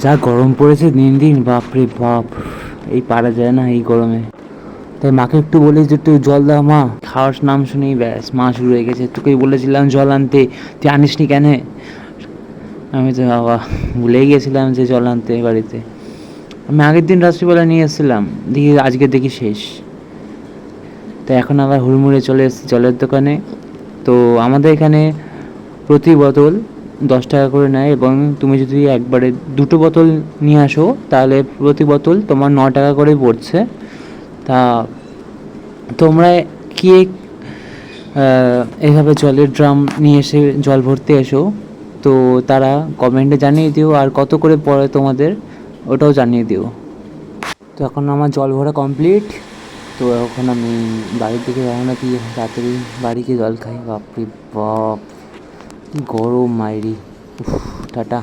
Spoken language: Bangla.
যা গরম পড়েছে দিন দিন, বাপরে বাপ, এই পারা যায় না এই গরমে। তাই মাকে একটু বলি যে একটু জল দাও মা, খাওয়ার নাম শুনেই ব্যাস মা শুরু হয়ে গেছে, তোকেই বলেছিলাম জল আনতে, তুই আনিসনি কেন? আমি তো বাবা ভুলেই গেছিলাম যে জল আনতে বাড়িতে। আমি আগের দিন রাত্রিবেলা নিয়ে এসেছিলাম, দেখি আজকে দেখি শেষ। তো এখন আবার হুড়মুড়ে চলে এসেছি জলের দোকানে। তো আমাদের এখানে প্রতি বোতল 10 টাকা করে নেয়, এবং তুমি যদি একবারে 2টো বোতল নিয়ে আসো তাহলে প্রতি বোতল তোমার 9 টাকা করে পড়ছে। তা তোমরা কি এইভাবে জলের ড্রাম নিয়ে এসে জল ভরতে এসো, তো তারা কমেন্টে জানিয়ে দিও, আর কত করে পড়ে তোমাদের ওটাও জানিয়ে দিও। তো এখন আমার জল ভরা কমপ্লিট। তো এখন আমি বাড়ির দিকে রওনা দিয়ে তাড়াতাড়ি বাড়ি গিয়ে জল খাই। বাপরে বাপ, কি গরম মাইরি। উফ, টাটা।